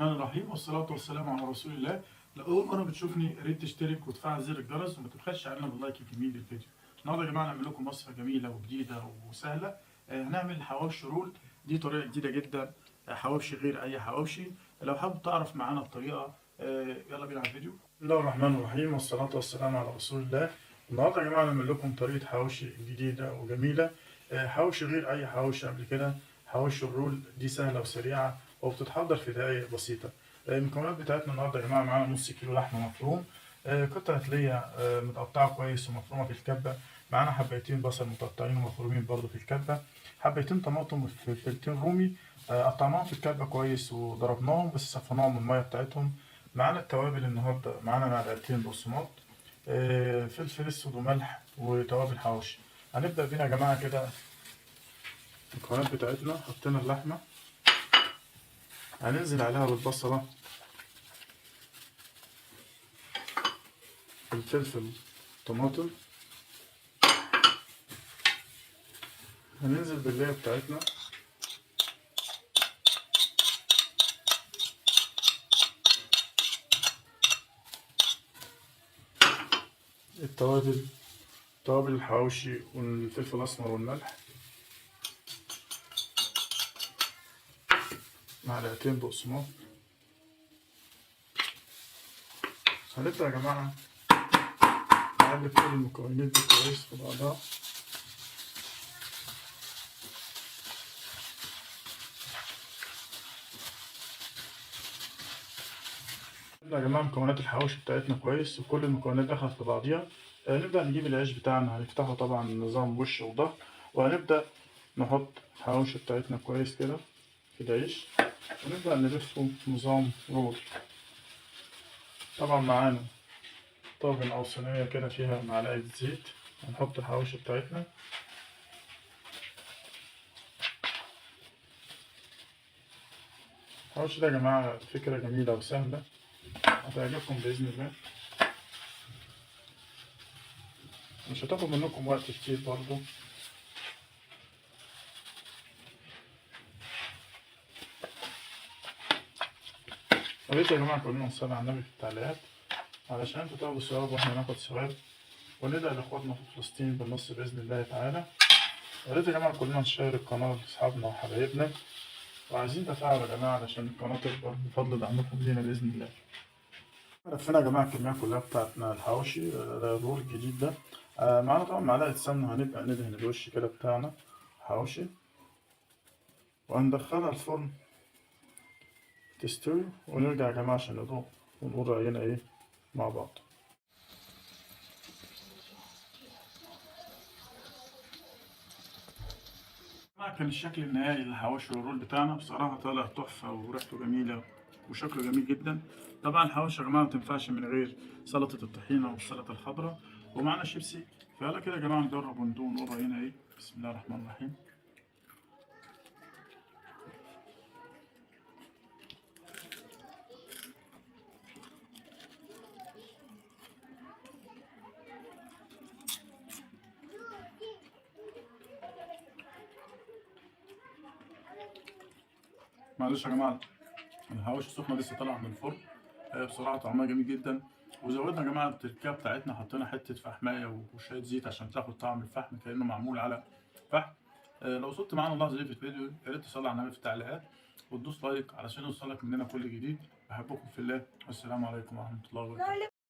الرحمن الرحيم والصلاة والسلام على رسول الله. لو أول مرة بتشوفني يا ريت تشترك وتفعل زر الجرس وما تبخلش علينا باللايك الجميل للفيديو. النهارده يا جماعة هنعمل لكم وصفة جميلة وجديدة وسهلة. هنعمل حواوشي رول. دي طريقة جديدة جدا. حواوشي غير أي حواوشي. لو حابب تعرف معانا الطريقة يلا بينا على الفيديو. بسم الله الرحمن الرحيم والصلاة والسلام على رسول الله. النهارده يا جماعة هنعمل لكم طريقة حواوشي جديدة وجميلة. حواوشي غير أي حواوشي قبل كده. حواوشي الرول دي سهلة وسريعة وبتتحضر في دقايق بسيطة. المكونات بتاعتنا النهارده يا جماعة معانا نص كيلو لحمة مفروم، قطعة ليا متقطعة كويس ومفرومة في الكبة. معانا حبايتين بصل متقطعين ومفرومين برضو في الكبة، حبايتين طماطم وفلفلتين رومي قطعناهم في الكبة كويس وضربناهم بس صفيناهم من المية بتاعتهم. معانا التوابل النهارده معانا معلقتين بقسماط، فلفل اسود وملح وتوابل حواوشي. هنبدأ بينا يا جماعة كده. المكونات بتاعتنا حطينا اللحمة، هننزل عليها بالبصلة، الفلفل، طماطم، هننزل بالليه بتاعتنا، التوابل، توابل الحواوشي والفلفل الأسمر والملح، معلقتين بقسماط. هنبدأ يا جماعة نقلب كل المكونات دي كويس في بعضها. نبدأ يا جماعة مكونات الحواوشي بتاعتنا كويس وكل المكونات دخلت في بعضيها. نبدأ نجيب العيش بتاعنا، هنفتحه طبعا نظام وش وظهر، وهنبدأ نحط الحواوشي بتاعتنا كويس كده في العيش ونبدأ نلفه نظام رول. طبعا معانا طاجن أو صينية كده فيها معلقة زيت، هنحط الحواوشي بتاعتنا. الحواوشي ده يا جماعة فكرة جميلة وسهلة هتعجبكم بإذن الله، مش هتاخد منكم وقت كتير برضو. وريت يا جماعة كلنا نصلي على النبي في التعليقات علشان انتوا تاخدوا ثواب واحنا ناخد ثواب، وندعي لاخواتنا في فلسطين بالنصر بإذن الله تعالى. وريت يا جماعة كلنا نشير القناة لأصحابنا وحبايبنا، وعايزين تفاعل يا جماعة علشان القناة تكبر بفضل دعمكم لينا بإذن الله. لفينا يا جماعة الكمية كلها بتاعتنا الحواوشي الرول الجديد ده. معانا طبعا معلقة سمنة، هنبقى ندهن الوش كده بتاعنا حواوشي وهندخلها الفرن تستوي، ونرجع يا جماعة عشان ندوق ونقول رأينا ايه مع بعض. كان الشكل النهائي للحواوشي والرول بتاعنا بصراحة طالع تحفة وريحته جميلة وشكله جميل جدا. طبعا الحواوشي يا جماعة متنفعش من غير سلطة الطحينة والسلطة الخضراء، ومعنا شيبسي. فيلا كده يا جماعة نجرب وندوق ونقول رأينا ايه. بسم الله الرحمن الرحيم. معلش يا جماعة الحواوشي السخنة لسه طالعة من الفرن، بصراحة طعمها جميل جدا. وزودنا يا جماعة التركية بتاعتنا، حطينا حتة فحماية وشوية زيت عشان تاخد طعم الفحم كأنه معمول على فحم. لو وصلت معانا اللحظة دي في الفيديو يا ريت تصلي على النبي في التعليقات وتدوس لايك علشان يوصلك مننا كل جديد. بحبكم في الله والسلام عليكم ورحمة الله وبركاته.